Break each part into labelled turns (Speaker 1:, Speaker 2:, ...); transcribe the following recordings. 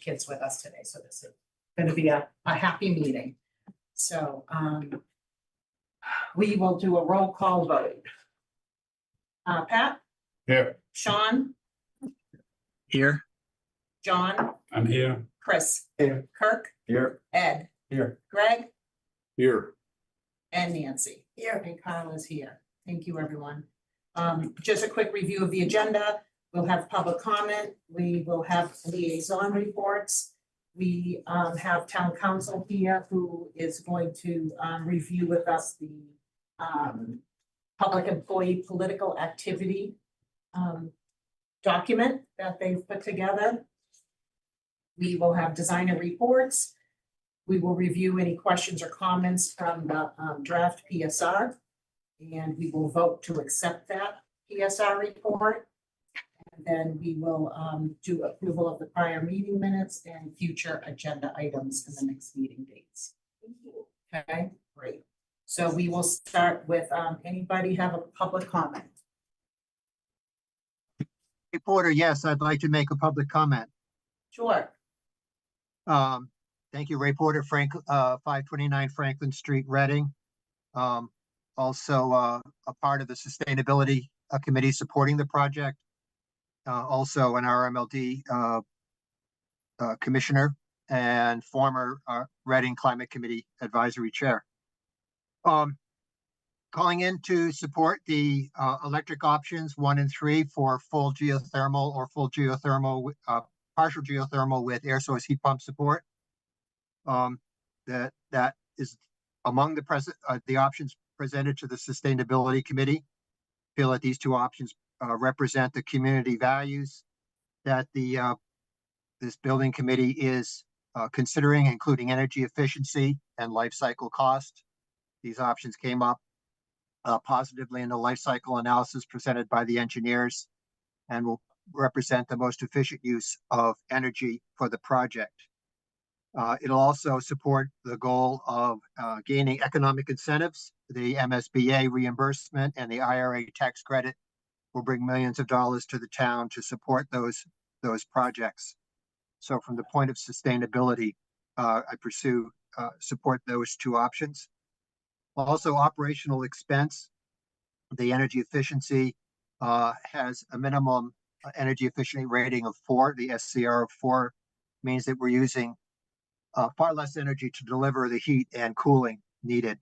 Speaker 1: kids with us today, so this is going to be a happy meeting. So we will do a roll call vote. Pat?
Speaker 2: Here.
Speaker 1: Sean?
Speaker 3: Here.
Speaker 1: John?
Speaker 2: I'm here.
Speaker 1: Chris?
Speaker 2: Here.
Speaker 1: Kirk?
Speaker 2: Here.
Speaker 1: Ed?
Speaker 2: Here.
Speaker 1: Greg?
Speaker 2: Here.
Speaker 1: And Nancy. Here. And Kyle is here. Thank you, everyone. Just a quick review of the agenda. We'll have public comment. We will have liaison reports. We have town council here who is going to review with us the public employee political activity document that they've put together. We will have designer reports. We will review any questions or comments from the draft PSR, and we will vote to accept that PSR report. And then we will do approval of the prior meeting minutes and future agenda items in the next meeting dates. Okay, great. So we will start with anybody have a public comment?
Speaker 4: Reporter, yes, I'd like to make a public comment.
Speaker 1: Sure.
Speaker 4: Thank you, Reporter. 529 Franklin Street, Reading. Also a part of the Sustainability Committee supporting the project. Also an RMLD Commissioner and former Reading Climate Committee Advisory Chair. Calling in to support the electric options 1 and 3 for full geothermal or full geothermal, partial geothermal with air source heat pump support. That is among the options presented to the Sustainability Committee. Feel that these two options represent the community values that this building committee is considering, including energy efficiency and life cycle cost. These options came up positively in the life cycle analysis presented by the engineers and will represent the most efficient use of energy for the project. It'll also support the goal of gaining economic incentives. The MSBA reimbursement and the IRA tax credit will bring millions of dollars to the town to support those projects. So from the point of sustainability, I support those two options. Also, operational expense. The energy efficiency has a minimum energy efficiency rating of 4. The SCR of 4 means that we're using far less energy to deliver the heat and cooling needed.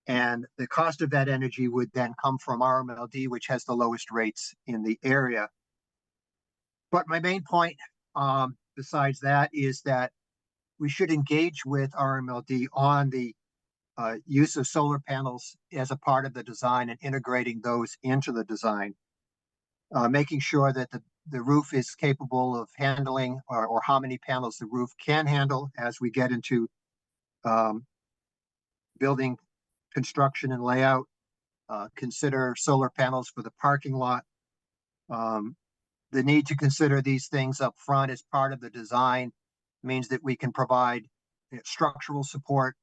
Speaker 4: And the cost of that energy would then come from RMLD, which has the lowest rates in the area. But my main point besides that is that we should engage with RMLD on the use of solar panels as a part of the design and integrating those into the design, making sure that the roof is capable of handling or how many panels the roof can handle as we get into building construction and layout. Consider solar panels for the parking lot. The need to consider these things up front as part of the design means that we can provide structural support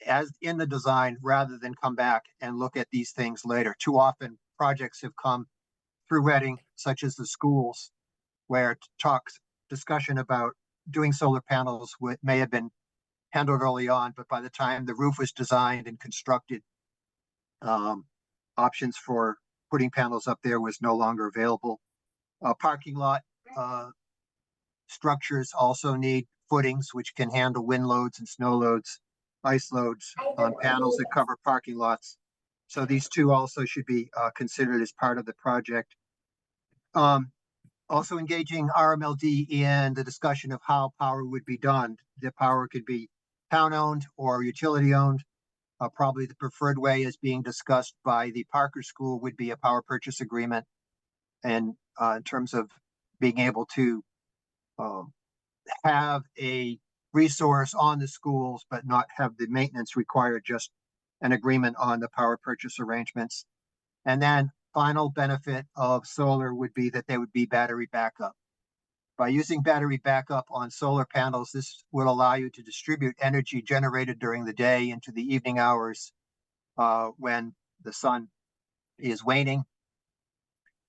Speaker 4: as in the design rather than come back and look at these things later. Too often projects have come through Reading, such as the schools, where discussion about doing solar panels may have been handled early on, but by the time the roof was designed and constructed, options for putting panels up there was no longer available. Parking lot structures also need footings which can handle wind loads and snow loads, ice loads on panels that cover parking lots. So these two also should be considered as part of the project. Also engaging RMLD in the discussion of how power would be done. The power could be town-owned or utility-owned. Probably the preferred way is being discussed by the Parker School would be a power purchase agreement. And in terms of being able to have a resource on the schools, but not have the maintenance required, just an agreement on the power purchase arrangements. And then final benefit of solar would be that there would be battery backup. By using battery backup on solar panels, this will allow you to distribute energy generated during the day into the evening hours when the sun is waning.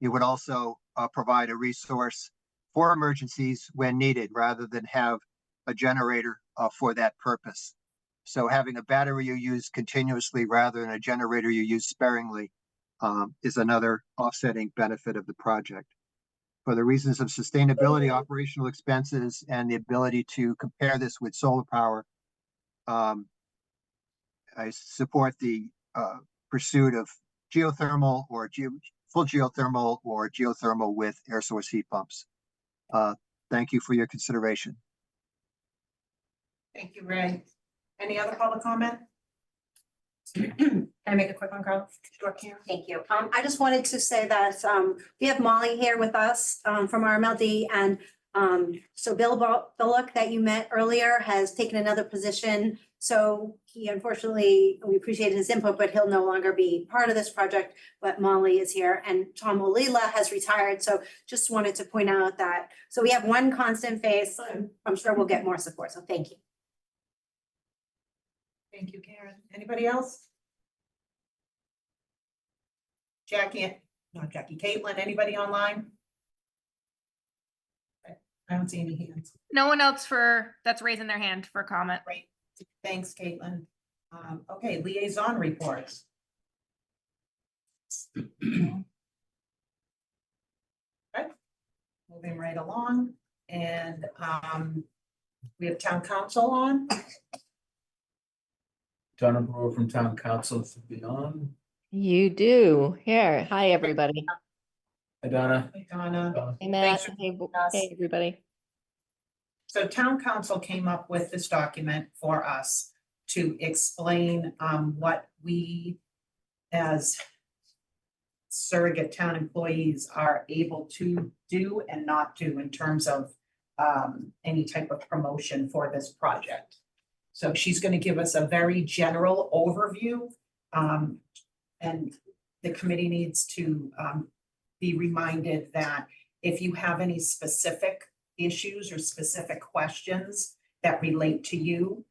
Speaker 4: It would also provide a resource for emergencies when needed, rather than have a generator for that purpose. So having a battery you use continuously rather than a generator you use sparingly is another offsetting benefit of the project. For the reasons of sustainability, operational expenses, and the ability to compare this with solar power, I support the pursuit of geothermal or full geothermal or geothermal with air source heat pumps. Thank you for your consideration.
Speaker 1: Thank you, Ray. Any other public comment? Can I make a quick one, Carl? Sure, Karen.
Speaker 2: Thank you. I just wanted to say that we have Molly here with us from our MLD, and so Bill Bullock that you met earlier has taken another position. So he unfortunately, we appreciate his input, but he'll no longer be part of this project. But Molly is here, and Tom Olila has retired. So just wanted to point out that, so we have one constant face. I'm sure we'll get more support. So thank you.
Speaker 1: Thank you, Karen. Anybody else? Not Jackie, Caitlin, anybody online? Okay, I don't see any hands.
Speaker 5: No one else that's raising their hand for comment.
Speaker 1: Great, thanks, Caitlin. Okay, liaison reports. Okay. Moving right along, and we have town council on.
Speaker 6: Donna Brewer from Town Council to be on.
Speaker 7: You do. Here. Hi, everybody.
Speaker 6: Hi, Donna.
Speaker 1: Hey, Donna.
Speaker 7: Hey, Matt.
Speaker 1: Thanks for
Speaker 7: Hey,
Speaker 1: joining us.
Speaker 7: hey, everybody.
Speaker 1: So town council came up with this document for us to explain what we as surrogate town employees are able to do and not do in terms of any type of promotion for this project. So she's going to give us a very general overview, and the committee needs to be reminded that if you have any specific issues or specific questions that relate to you,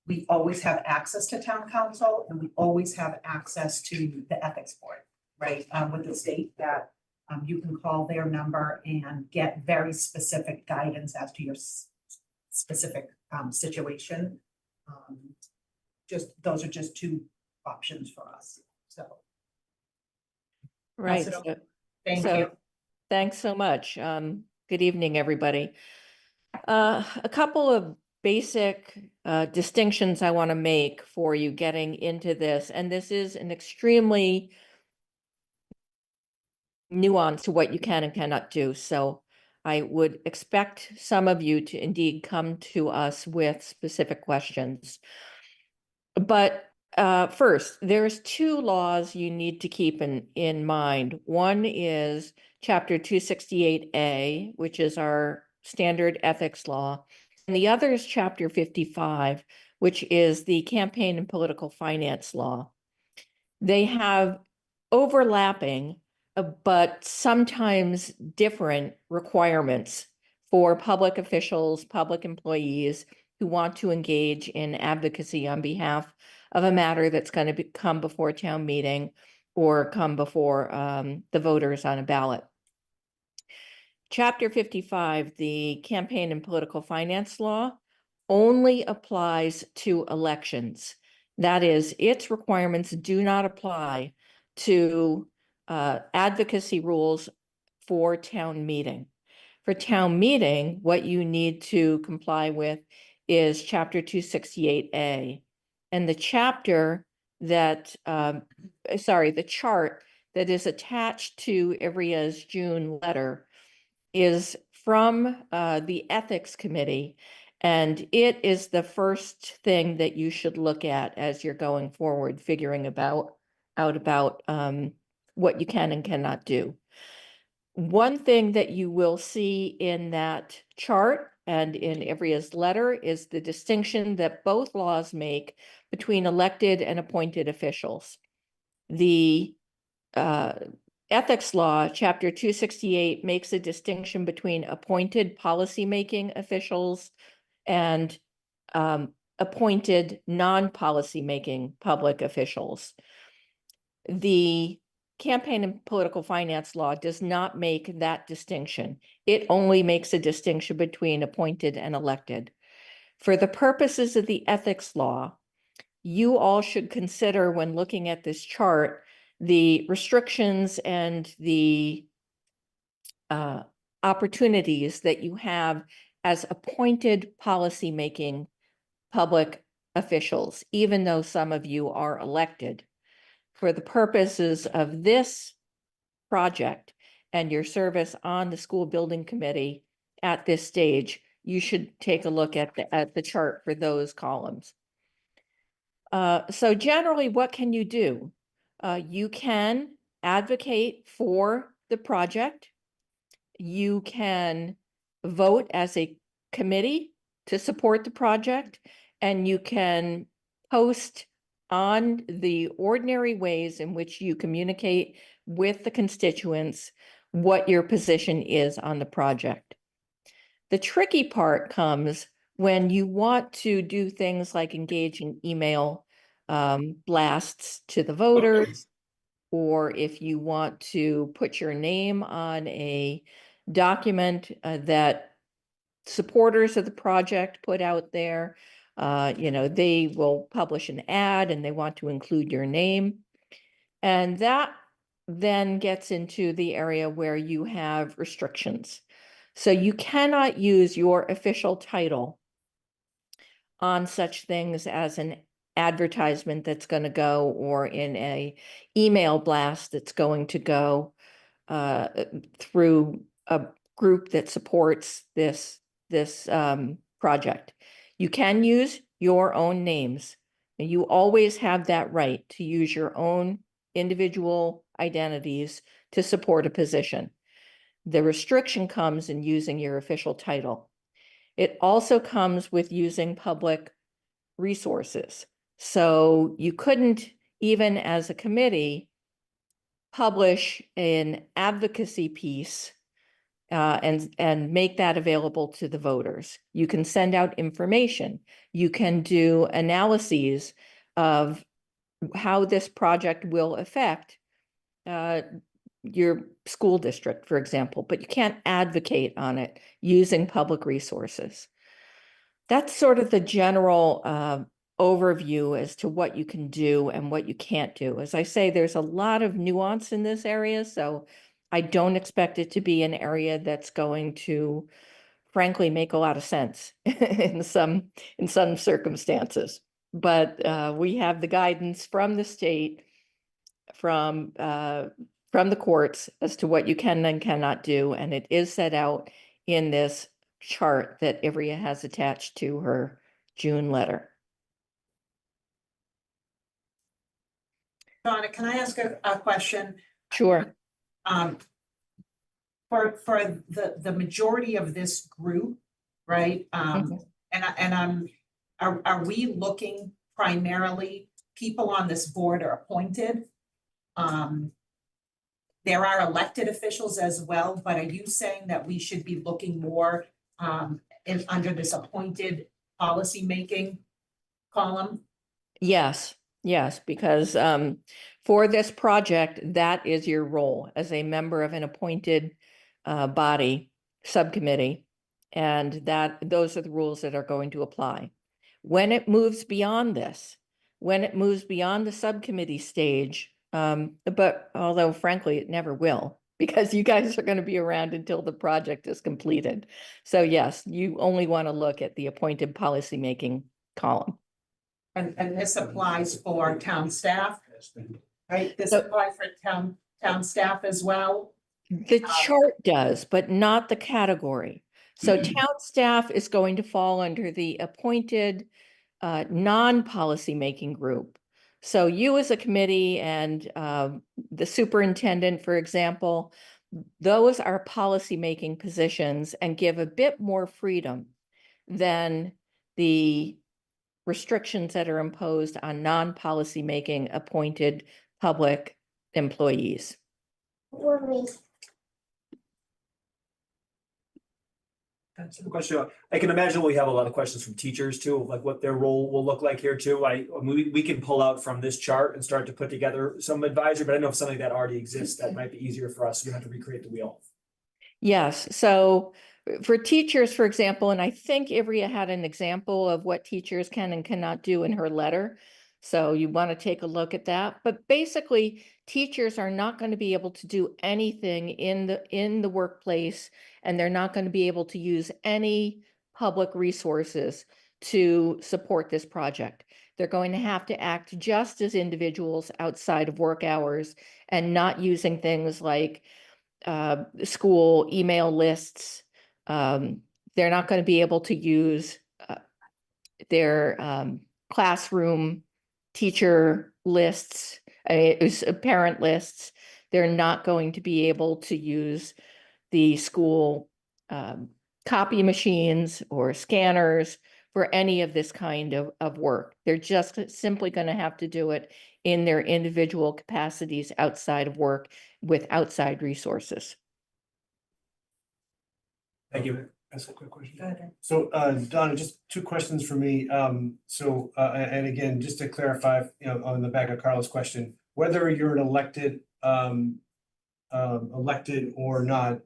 Speaker 1: we always have access to town council, and we always have access to the ethics board, right? With the state that you can call their number and get very specific guidance as to your specific situation. Those are just two options for us. So
Speaker 7: Right.
Speaker 1: it
Speaker 7: So,
Speaker 1: thank
Speaker 7: so
Speaker 1: you.
Speaker 7: thanks so much. Good evening, everybody. A couple of basic distinctions I want to make for you getting into this, and this is an extremely nuance to what you can and cannot do. So I would expect some of you to indeed come to us with specific questions. But first, there's two laws you need to keep in mind. One is Chapter 268A, which is our standard ethics law. And the other is Chapter 55, which is the campaign and political finance law. They have overlapping, but sometimes different requirements for public officials, public employees who want to engage in advocacy on behalf of a matter that's going to come before town meeting or come before the voters on a ballot. Chapter 55, the campaign and political finance law, only applies to elections. That is, its requirements do not apply to advocacy rules for town meeting. For town meeting, what you need to comply with is Chapter 268A. And the chapter that, the chart that is attached to Ivria's June letter is from the Ethics Committee. And it is the first thing that you should look at as you're going forward, figuring out what you can and cannot do. One thing that you will see in that chart and in Ivria's letter is the distinction that both laws make between elected and appointed officials. The ethics law, Chapter 268, makes a distinction between appointed policymaking officials and appointed non-policymaking public officials. The campaign and political finance law does not make that distinction. It only makes a distinction between appointed and elected. For the purposes of the ethics law, you all should consider when looking at this chart, the restrictions and the opportunities that you have as appointed policymaking public officials, even though some of you are elected. For the purposes of this project and your service on the school building committee at this stage, you should take a look at the chart for those columns. So generally, what can you do? You can advocate for the project. You can vote as a committee to support the project, and you can post on the ordinary ways in which you communicate with the constituents what your position is on the project. The tricky part comes when you want to do things like engage in email blasts to the voters, or if you want to put your name on a document that supporters of the project put out there. They will publish an ad and they want to include your name. And that then gets into the area where you have restrictions. So you cannot use your official title on such things as an advertisement that's going to go, or in a email blast that's going to go through a group that supports this project. You can use your own names, and you always have that right to use your own individual identities to support a position. The restriction comes in using your official title. It also comes with using public resources. So you couldn't, even as a committee, publish an advocacy piece and make that available to the voters. You can send out information. You can do analyses of how this project will affect your school district, for example, but you can't advocate on it using public resources. That's sort of the general overview as to what you can do and what you can't do. As I say, there's a lot of nuance in this area, so I don't expect it to be an area that's going to, frankly, make a lot of sense in some circumstances. But we have the guidance from the state, from the courts as to what you can and cannot do, and it is set out in this chart that Ivrea has attached to her June letter.
Speaker 1: Donna, can I ask a question?
Speaker 7: Sure.
Speaker 1: For the majority of this group, right?
Speaker 7: Mhm.
Speaker 1: Are we looking primarily, people on this board are appointed? There are elected officials as well, but are you saying that we should be looking more under this appointed policymaking column?
Speaker 7: Yes, because for this project, that is your role as a member of an appointed body subcommittee, and those are the rules that are going to apply. When it moves beyond this, when it moves beyond the subcommittee stage, but although frankly, it never will, because you guys are going to be around until the project is completed. So yes, you only want to look at the appointed policymaking column.
Speaker 1: And this applies for town staff, right? This
Speaker 7: So-
Speaker 1: applies for town staff as well?
Speaker 7: The chart does, but not the category. So town staff is going to fall under the appointed non-policymaking group. So you as a committee and the superintendent, for example, those are policymaking positions and give a bit more freedom than the restrictions that are imposed on non-policymaking appointed public employees.
Speaker 8: That's a question. I can imagine we have a lot of questions from teachers too, like what their role will look like here too. We can pull out from this chart and start to put together some advisory, but I know if something that already exists, that might be easier for us. We don't have to recreate the wheel.
Speaker 7: Yes, so for teachers, for example, and I think Ivrea had an example of what teachers can and cannot do in her letter. So you want to take a look at that. But basically, teachers are not going to be able to do anything in the workplace, and they're not going to be able to use any public resources to support this project. They're going to have to act just as individuals outside of work hours and not using things like school email lists. They're not going to be able to use their classroom teacher lists, parent lists. They're not going to be able to use the school copy machines or scanners for any of this kind of work. They're just simply going to have to do it in their individual capacities outside of work with outside resources.
Speaker 8: Thank you.
Speaker 9: Ask a quick question.
Speaker 1: Go ahead.
Speaker 9: So, Donna, just two questions for me. And again, just to clarify, on the back of Carla's question, whether you're an elected or not,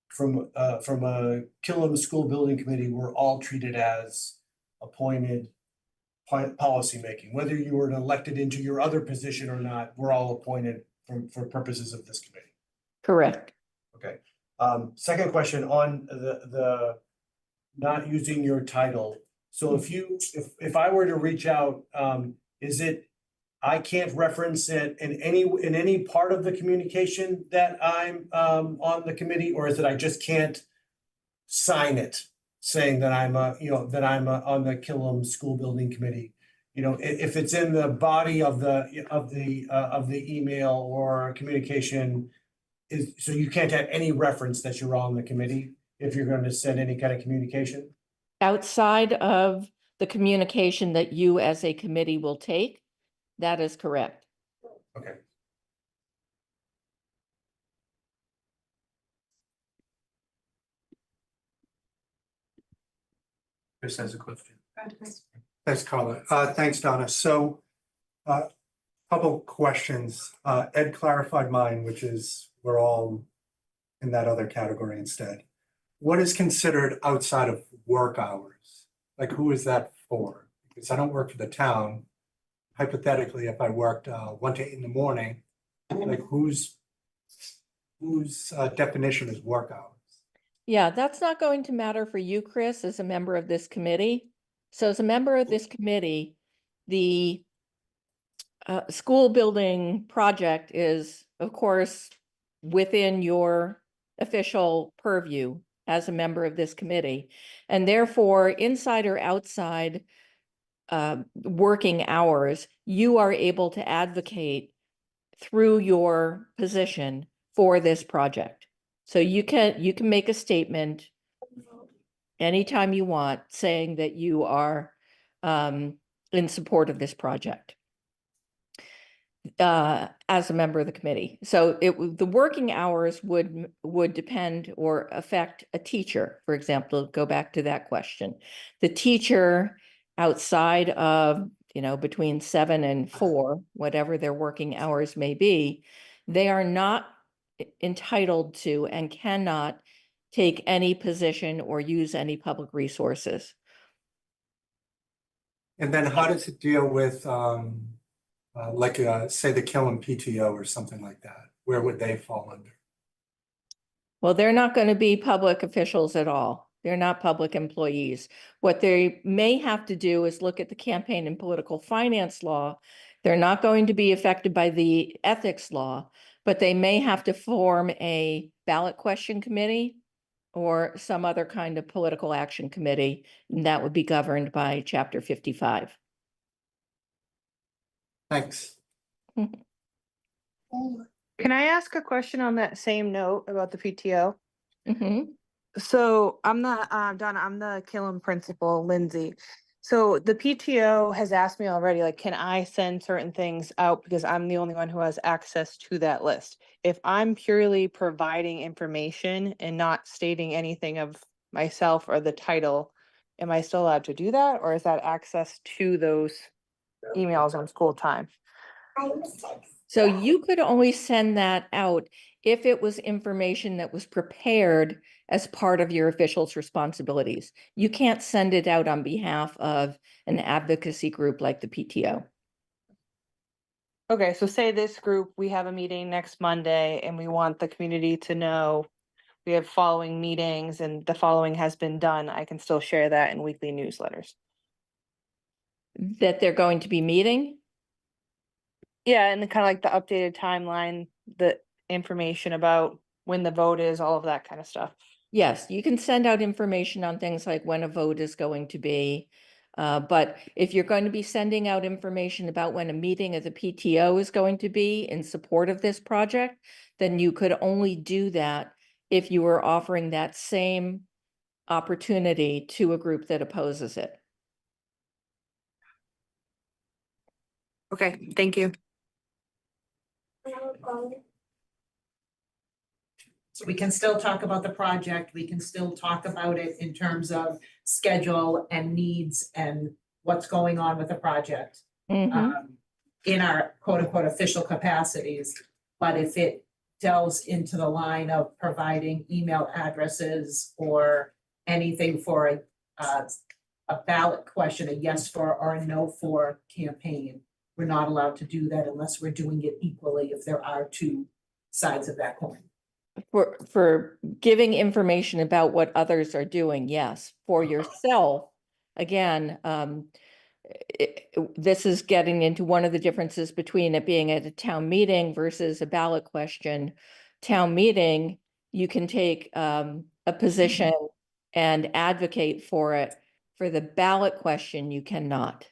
Speaker 9: from a Killam School Building Committee, we're all treated as appointed policymaking. Whether you were elected into your other position or not, we're all appointed for purposes of this committee.
Speaker 7: Correct.
Speaker 9: Okay. Second question on the not using your title. So if I were to reach out, is it, I can't reference it in any part of the communication that I'm on the committee, or is it I just can't sign it saying that I'm on the Killam School Building Committee? If it's in the body of the email or communication, so you can't have any reference that you're on the committee if you're going to send any kind of communication?
Speaker 7: Outside of the communication that you as a committee will take, that is correct.
Speaker 9: Okay.
Speaker 6: Chris has a question.
Speaker 10: Thanks, Carla. Thanks, Donna. So, couple questions. Ed clarified mine, which is we're all in that other category instead. What is considered outside of work hours? Like, who is that for? Because I don't work for the town. Hypothetically, if I worked 1 to 8 in the morning, like whose definition is work hours?
Speaker 7: Yeah, that's not going to matter for you, Chris, as a member of this committee. So as a member of this committee, the school building project is, of course, within your official purview as a member of this committee. And therefore, inside or outside working hours, you are able to advocate through your position for this project. So you can make a statement anytime you want saying that you are in support of this project as a member of the committee. So the working hours would depend or affect a teacher, for example. Go back to that question. The teacher outside of, between 7 and 4, whatever their working hours may be, they are not entitled to and cannot take any position or use any public resources.
Speaker 10: And then how does it deal with, say the Killam PTO or something like that? Where would they fall under?
Speaker 7: Well, they're not going to be public officials at all. They're not public employees. What they may have to do is look at the campaign and political finance law. They're not going to be affected by the ethics law, but they may have to form a ballot question committee or some other kind of political action committee, and that would be governed by Chapter 55.
Speaker 10: Thanks.
Speaker 5: Can I ask a question on that same note about the PTO?
Speaker 7: Mm-hmm.
Speaker 5: So I'm the Donna, I'm the Killam principal, Lindsay. So the PTO has asked me already, like, can I send certain things out because I'm the only one who has access to that list? If I'm purely providing information and not stating anything of myself or the title, am I still allowed to do that? Or is that access to those emails on school time?
Speaker 7: So you could only send that out if it was information that was prepared as part of your official's responsibilities. You can't send it out on behalf of an advocacy group like the PTO.
Speaker 5: Okay, so say this group, we have a meeting next Monday and we want the community to know we have following meetings and the following has been done. I can still share that in weekly newsletters.
Speaker 7: That they're going to be meeting?
Speaker 5: Yeah, and kind of like the updated timeline, the information about when the vote is, all of that kind of stuff.
Speaker 7: Yes, you can send out information on things like when a vote is going to be. But if you're going to be sending out information about when a meeting of the PTO is going to be in support of this project, then you could only do that if you were offering that same opportunity to a group that opposes it.
Speaker 5: Okay, thank you.
Speaker 1: So we can still talk about the project, we can still talk about it in terms of schedule and needs and what's going on with the project. In our quote unquote official capacities. But if it delves into the line of providing email addresses or anything for a ballot question, a yes for or a no for campaign, we're not allowed to do that unless we're doing it equally if there are two sides of that coin.
Speaker 7: For giving information about what others are doing, yes. For yourself, again, this is getting into one of the differences between it being at a town meeting versus a ballot question. Town meeting, you can take a position and advocate for it. For the ballot question, you cannot.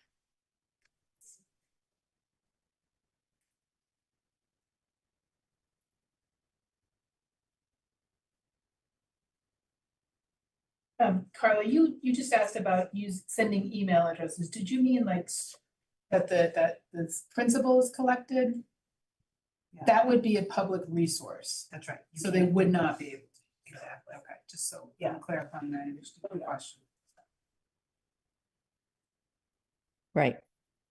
Speaker 11: Carla, you just asked about sending email addresses. Did you mean like that the principals collected?
Speaker 1: Yeah.
Speaker 11: That would be a public resource.
Speaker 1: That's right.
Speaker 11: So they would not be able to.
Speaker 1: Exactly.
Speaker 11: Okay, just so
Speaker 1: Yeah.
Speaker 11: I'm clarifying that, I understood the question.
Speaker 7: Right.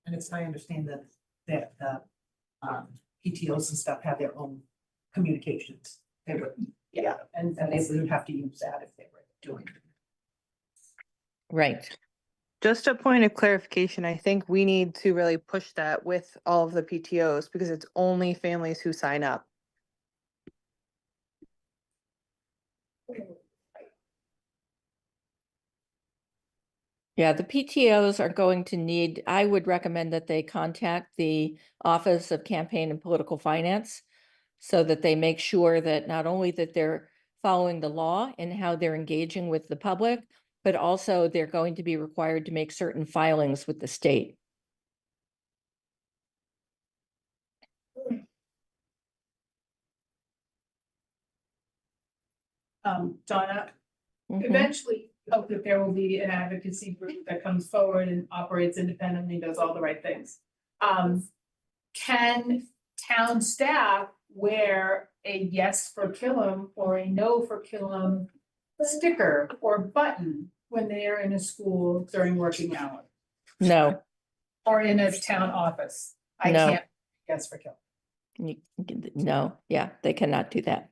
Speaker 1: And it's my understanding that the PTOs and stuff have their own communications. They would, yeah, and they would have to use that if they were doing it.
Speaker 7: Right.
Speaker 5: Just a point of clarification, I think we need to really push that with all of the PTOs because it's only families who sign up.
Speaker 7: Yeah, the PTOs are going to need, I would recommend that they contact the Office of Campaign and Political Finance so that they make sure that not only that they're following the law and how they're engaging with the public, but also they're going to be required to make certain filings with the state.
Speaker 11: Donna,
Speaker 7: Mhm.
Speaker 11: eventually hope that there will be an advocacy group that comes forward and operates independently, does all the right things. Can town staff wear a yes for Killam or a no for Killam sticker or button when they are in a school during working hours
Speaker 7: No,
Speaker 11: or in a town office? I
Speaker 7: No.
Speaker 11: can't yes for Killam.
Speaker 7: no, yeah, they cannot do that.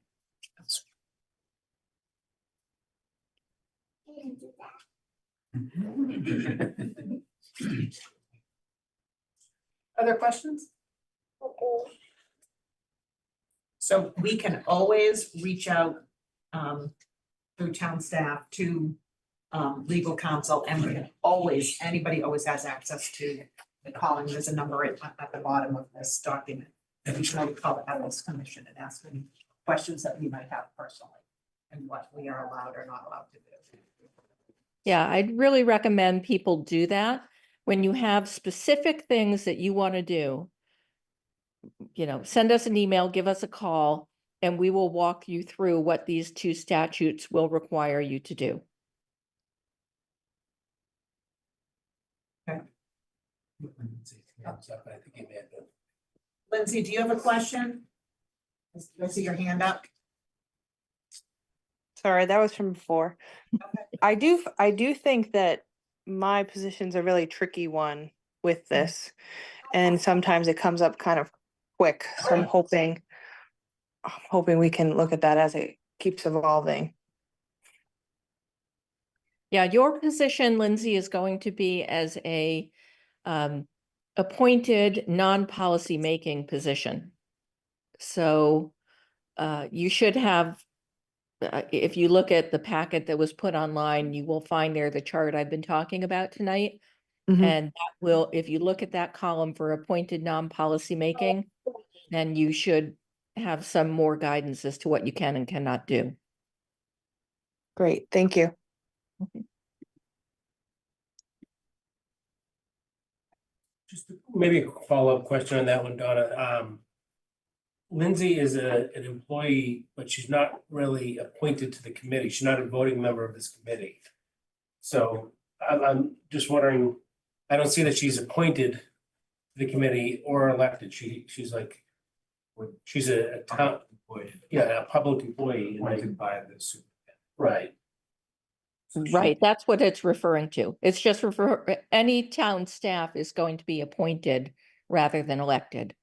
Speaker 11: Other questions?
Speaker 1: So we can always reach out through town staff to legal counsel, and we can always, anybody always has access to the calling. There's a number at the bottom of this document. And we can always call the Ethics Commission and ask any questions that we might have personally and what we are allowed or not allowed to do.
Speaker 7: Yeah, I'd really recommend people do that. When you have specific things that you want to do, send us an email, give us a call, and we will walk you through what these two statutes will require you to do.
Speaker 1: Lindsay, do you have a question? I see your hand up.
Speaker 5: Sorry, that was from before. I do think that my position's a really tricky one with this. And sometimes it comes up kind of quick. So I'm hoping we can look at that as it keeps evolving.
Speaker 7: Yeah, your position, Lindsay, is going to be as a appointed non-policy making position. So you should have, if you look at the packet that was put online, you will find there the chart I've been talking about tonight.
Speaker 5: Mhm.
Speaker 7: And that will, if you look at that column for appointed non-policy making, then you should have some more guidance as to what you can and cannot do.
Speaker 5: Great, thank you.
Speaker 12: Just maybe a follow-up question on that one, Donna. Lindsay is an employee, but she's not really appointed to the committee. She's not a voting member of this committee. So I'm just wondering, I don't see that she's appointed to the committee or elected. She's like, she's a town employee. Yeah, a public employee.
Speaker 6: Appointed by the superintendent.
Speaker 12: Right.
Speaker 7: Right, that's what it's referring to. It's just any town staff is going to be appointed rather than elected.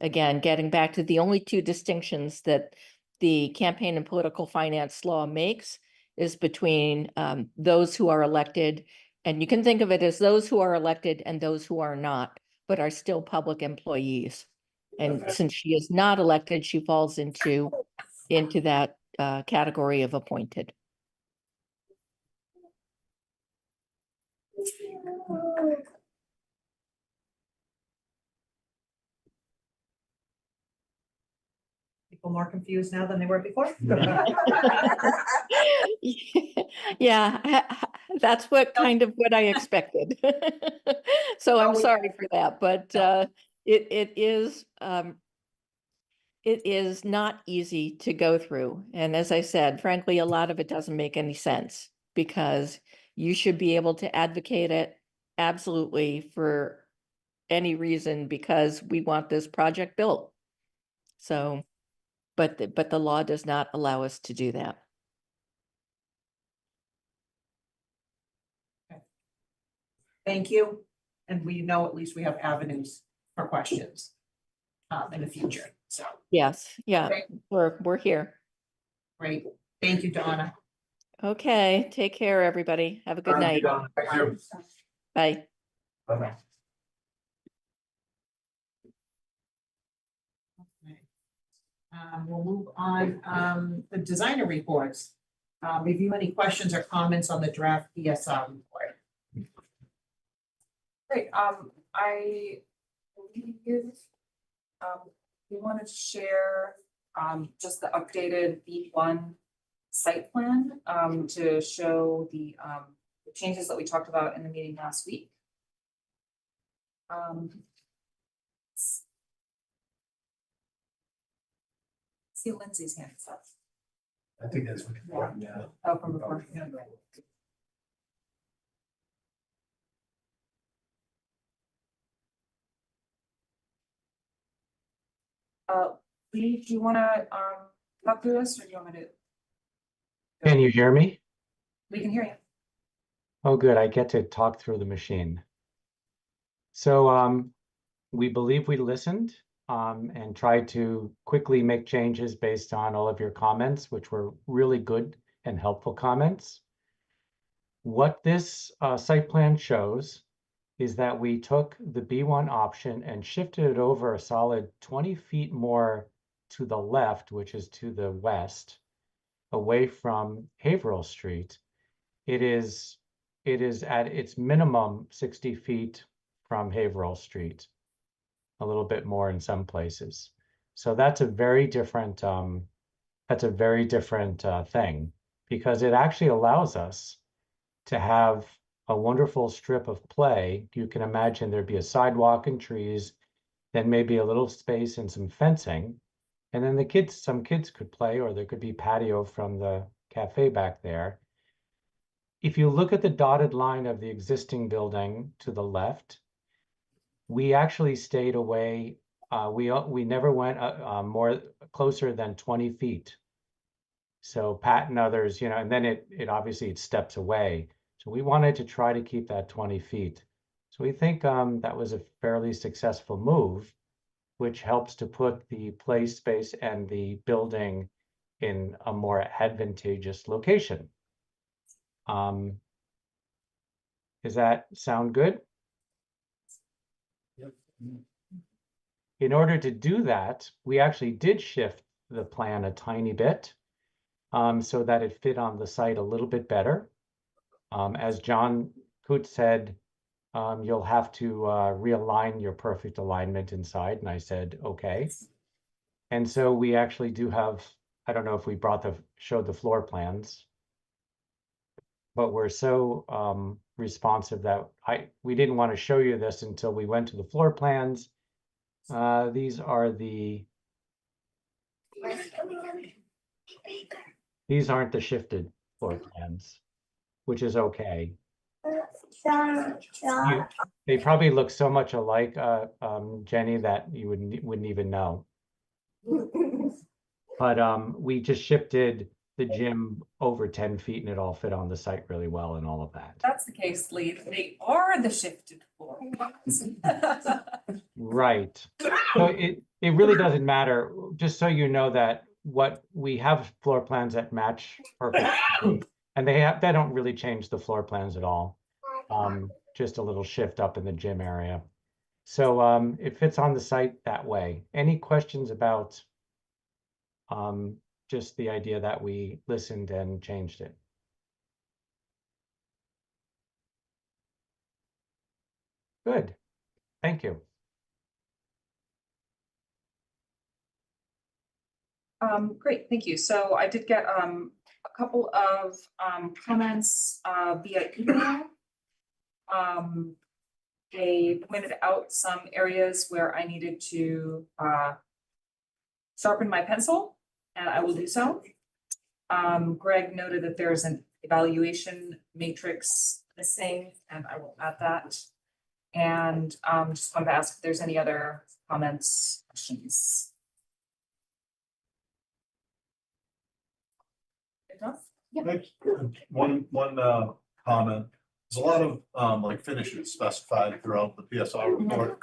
Speaker 7: Again, getting back to the only two distinctions that the campaign and political finance law makes is between those who are elected, and you can think of it as those who are elected and those who are not, but are still public employees. And since she is not elected, she falls into that category of appointed.
Speaker 1: People more confused now than they were before?
Speaker 7: Yeah, that's what what I expected. So I'm sorry for that, but it is not easy to go through. And as I said, frankly, a lot of it doesn't make any sense because you should be able to advocate it absolutely for any reason because we want this project built. So, but the law does not allow us to do that.
Speaker 1: Thank you. And we know at least we have avenues for questions in the future. So,
Speaker 7: Yes, yeah,
Speaker 1: Okay.
Speaker 7: we're here.
Speaker 1: great. Thank you, Donna.
Speaker 7: Okay, take care, everybody. Have a good night.
Speaker 6: Thank you.
Speaker 7: Bye.
Speaker 6: Bye-bye.
Speaker 1: Okay. We'll move on, the designer reports. Review any questions or comments on the draft PSR report.
Speaker 13: Great, I believe, we wanted to share, just the updated B1 site plan, to show the changes that we talked about in the meeting last week. See Lindsay's hands up.
Speaker 6: I think that's what. Yeah.
Speaker 13: Oh, from before. Lee, do you wanna talk through this or do you want me to?
Speaker 14: Can you hear me?
Speaker 13: We can hear you.
Speaker 14: Oh, good. I get to talk through the machine. So we believe we listened and tried to quickly make changes based on all of your comments, which were really good and helpful comments. What this site plan shows is that we took the B1 option and shifted it over a solid 20 feet more to the left, which is to the west, away from Haverhill Street. It is at its minimum 60 feet from Haverhill Street, a little bit more in some places. So that's a very different thing because it actually allows us to have a wonderful strip of play. You can imagine there'd be a sidewalk and trees, then maybe a little space and some fencing. And then some kids could play, or there could be patio from the cafe back there. If you look at the dotted line of the existing building to the left, we actually stayed away. We never went more closer than 20 feet So Pat and others, and then it obviously it steps away. So we wanted to try to keep that 20 feet. So we think that was a fairly successful move, which helps to put the play space and the building in a more advantageous location. Does that sound good?
Speaker 6: Yep.
Speaker 14: In order to do that, we actually did shift the plan a tiny bit so that it fit on the site a little bit better. As John Coote said, you'll have to realign your perfect alignment inside. And I said, okay. And so we actually do have, I don't know if we showed the floor plans, but we're so responsive that we didn't want to show you this until we went to the floor plans. These aren't the shifted floor plans, which is okay. They probably look so much alike, Jenny, that you wouldn't even know. But we just shifted the gym over 10 feet and it all fit on the site really well and all of that.
Speaker 13: That's the case, Lee. They are the shifted floor plans.
Speaker 14: Right. So it really doesn't matter, just so you know that what we have floor plans that match perfectly, and they don't really change the floor plans at all. Just a little shift up in the gym area. So it fits on the site that way. Any questions about just the idea that we listened and changed it? Good. Thank you.
Speaker 13: Great, thank you. So I did get a couple of comments via email. They pointed out some areas where I needed to sharpen my pencil, and I will do so. Greg noted that there's an evaluation matrix missing, and I will add that. And just wanted to ask if there's any other comments, questions.
Speaker 15: One comment, there's a lot of like finishes specified throughout the PSR report.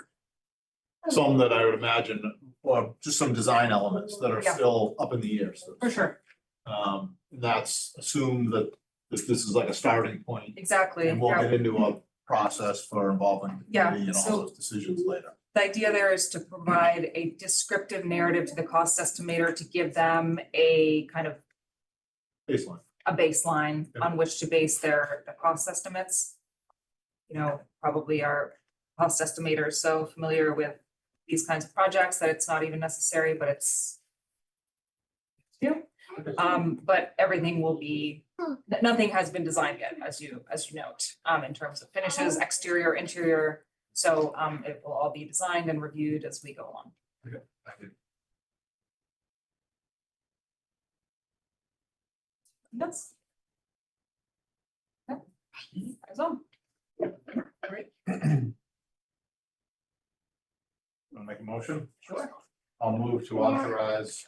Speaker 15: Some that I would imagine, or just some design elements that are still up in the air. So
Speaker 13: For sure.
Speaker 15: That's assumed that this is like a starting point.
Speaker 13: Exactly.
Speaker 15: And we'll get into a process for involving the committee and all
Speaker 13: so-
Speaker 15: those decisions later.
Speaker 13: The idea there is to provide a descriptive narrative to the cost estimator to give them a kind of
Speaker 15: Baseline.
Speaker 13: a baseline
Speaker 15: Yeah.
Speaker 13: on which to base their cost estimates. You know, probably our cost estimator is so familiar with these kinds of projects that it's not even necessary, but it's. But everything will be, nothing has been designed yet, as you note, in terms of finishes, exterior, interior. So it will all be designed and reviewed as we go along.
Speaker 15: Okay, thank you.
Speaker 13: Yes. Okay. That's all.
Speaker 15: Great. Want to make a motion?
Speaker 13: Sure.
Speaker 15: I'll move to authorize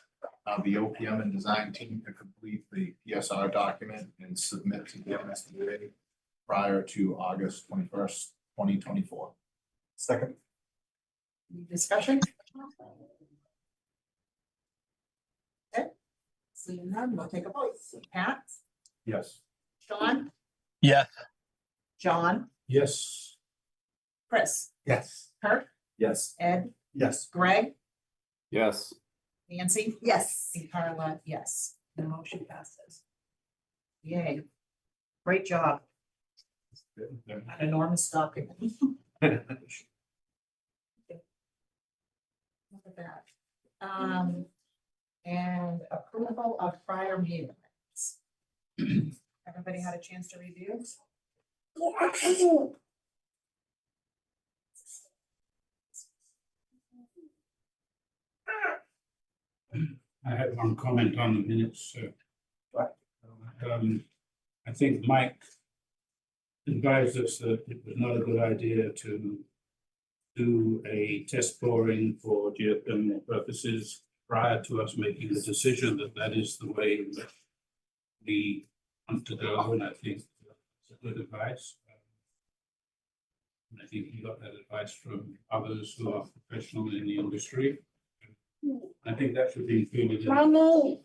Speaker 15: the OPM and design team to complete the PSR document and submit to the MSDA prior to August 21st, 2024.
Speaker 9: Second.
Speaker 1: Any discussion? Okay. Seeing none, we'll take a vote. Pat,
Speaker 15: Yes.
Speaker 1: Sean,
Speaker 3: Yes.
Speaker 1: John,
Speaker 6: Yes.
Speaker 1: Chris,
Speaker 9: Yes.
Speaker 1: Kirk,
Speaker 6: Yes.
Speaker 1: Ed,
Speaker 9: Yes.
Speaker 1: Greg,
Speaker 6: Yes.
Speaker 1: Nancy.
Speaker 2: Yes.
Speaker 1: And Carla, yes. The motion passes. Yay. Great job. An enormous document. Look at that. And approval of prior meeting minutes. Everybody had a chance to review?
Speaker 16: I had one comment on the minutes. I think Mike advised us that it was not a good idea to do a test boring for geothermal purposes prior to us making the decision that that is the way that we want to go, and I think it's a good advice. I think you got that advice from others who are professional in the industry. I think that should be included in.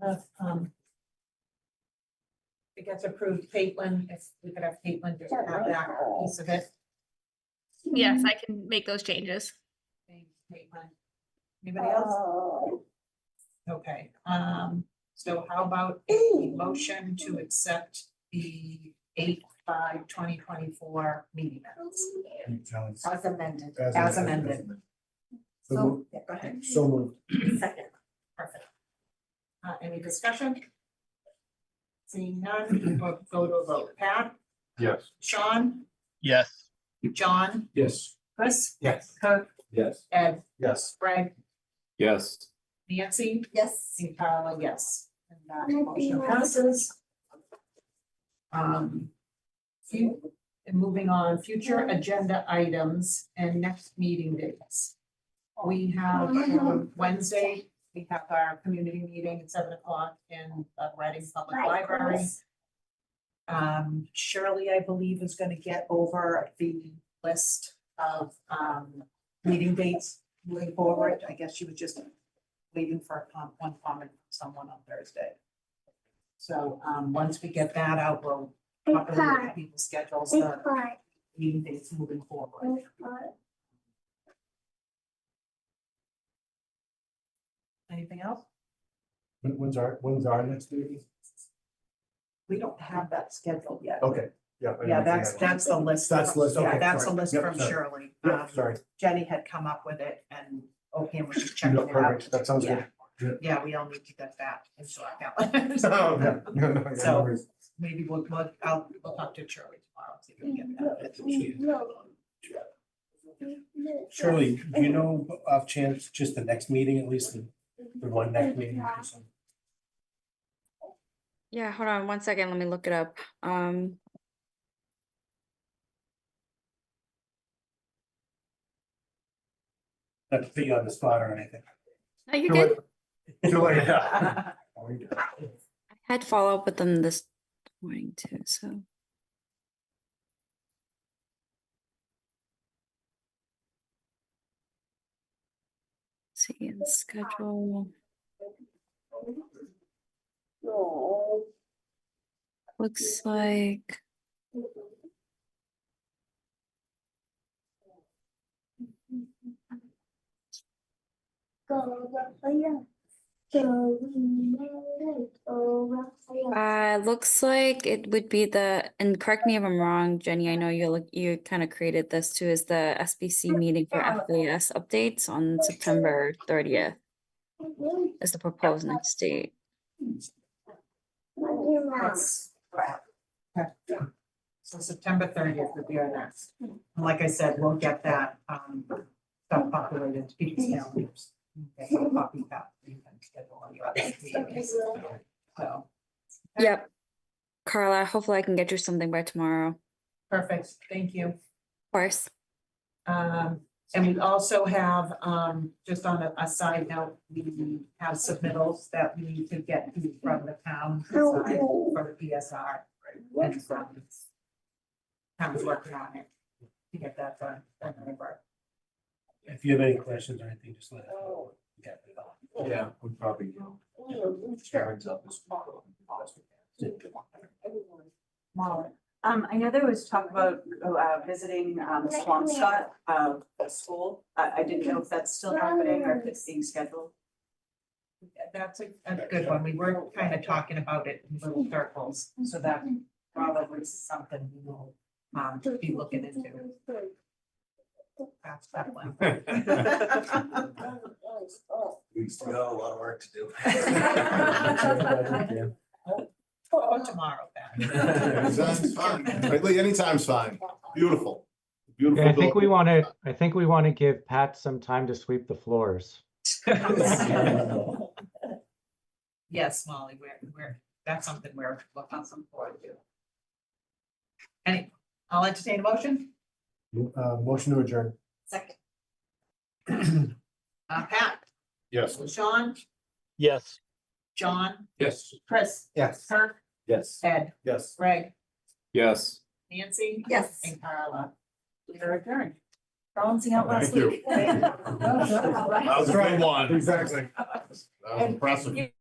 Speaker 1: If it gets approved, Caitlin, if we could have Caitlin just have that piece of it.
Speaker 5: Yes, I can make those changes.
Speaker 1: Thanks, Caitlin. Anybody else? Okay, so how about a motion to accept the 8/5/2024 meeting minutes? As amended. As amended.
Speaker 9: So
Speaker 1: Yeah, go ahead.
Speaker 9: So moved.
Speaker 1: Second. Perfect. Any discussion? Seeing none, we'll go to a vote. Pat,
Speaker 15: Yes.
Speaker 1: Sean,
Speaker 3: Yes.
Speaker 1: John,
Speaker 16: Yes.
Speaker 1: Chris,
Speaker 9: Yes.
Speaker 1: Kirk,
Speaker 8: Yes.
Speaker 1: Ed,
Speaker 9: Yes.
Speaker 1: Greg,
Speaker 6: Yes.
Speaker 1: Nancy,
Speaker 2: Yes.
Speaker 1: and Carla, yes. And that motion passes. And moving on, future agenda items and next meeting dates. We have Wednesday, we have our community meeting at 7:00 in the Reading Public Library. Shirley, I believe, is gonna get over the list of meeting dates moving forward. I guess she was just waiting for one comment from someone on Thursday. So once we get that out, we'll populate the people's schedules, the meeting dates moving forward. Anything else?
Speaker 9: When's our next meeting?
Speaker 1: We don't have that scheduled yet.
Speaker 9: Okay, yeah.
Speaker 1: Yeah, that's the list.
Speaker 9: That's the list,
Speaker 1: Yeah,
Speaker 9: okay,
Speaker 1: that's the
Speaker 9: sorry.
Speaker 1: list
Speaker 9: Yep,
Speaker 1: from
Speaker 9: sorry.
Speaker 1: Shirley.
Speaker 9: Yep, sorry.
Speaker 1: Jenny had come up with it and OPM was just checking it out.
Speaker 9: Perfect, that sounds good.
Speaker 1: Yeah, we all need to get that into our calendars.
Speaker 9: Oh, no, no, yeah, no
Speaker 1: So
Speaker 9: worries.
Speaker 1: maybe we'll talk to Shirley tomorrow, see if we can get that.
Speaker 12: Shirley, do you know off chance, just the next meeting, at least the one next meeting?
Speaker 17: Yeah, hold on one second. Let me look it up.
Speaker 12: Not to put you on the spot or anything.
Speaker 17: No, you
Speaker 9: Too
Speaker 17: good?
Speaker 9: late. Too late.
Speaker 17: I had follow up with them this morning too, so. See the schedule. Looks like. Looks like it would be and correct me if I'm wrong, Jenny, I know you kind of created this too, is the SBC meeting for FAS updates on September 30th. Is the proposed next date.
Speaker 1: So September 30th would be our next. And like I said, we'll get that stuff populated to people's calendars. Okay, we'll copy that. You can schedule on your other meetings. So.
Speaker 17: Yep. Carla, hopefully I can get you something by tomorrow.
Speaker 1: Perfect, thank you.
Speaker 17: Of course.
Speaker 1: And we also have, just on a side note, we have submittals that we need to get to from the town side for the PSR. And so town's working on it to get that done.
Speaker 12: If you have any questions or anything, just let us know.
Speaker 6: Yeah, we probably will. Sharon's up as well.
Speaker 18: I know there was talk about visiting Swampscott, the school. I didn't know if that's still happening or if it's being scheduled.
Speaker 1: That's a good one. We were kind of talking about it in little circles, so that probably is something we will be looking into. That's that one.
Speaker 6: We still got a lot of work to do.
Speaker 1: Or tomorrow, Pat.
Speaker 15: Anytime's fine. Frankly, anytime's fine. Beautiful. Beautiful.
Speaker 14: I think we
Speaker 15: building.
Speaker 14: want to give Pat some time to sweep the floors.
Speaker 1: Yes, Molly, that's something we're looking forward to. I'll entertain a motion.
Speaker 9: Motion to adjourn.
Speaker 1: Second. Pat,
Speaker 15: Yes.
Speaker 1: Sean,
Speaker 3: Yes.
Speaker 1: John,
Speaker 16: Yes.
Speaker 1: Chris,
Speaker 9: Yes.
Speaker 1: Kirk,
Speaker 8: Yes.
Speaker 1: Ed,
Speaker 9: Yes.
Speaker 1: Greg,
Speaker 6: Yes.
Speaker 1: Nancy.
Speaker 2: Yes.
Speaker 1: And Carla.
Speaker 13: We are adjourned. Balancing out last
Speaker 15: Thank you.
Speaker 13: week.
Speaker 15: That was a good one.
Speaker 9: Exactly.
Speaker 15: That was impressive.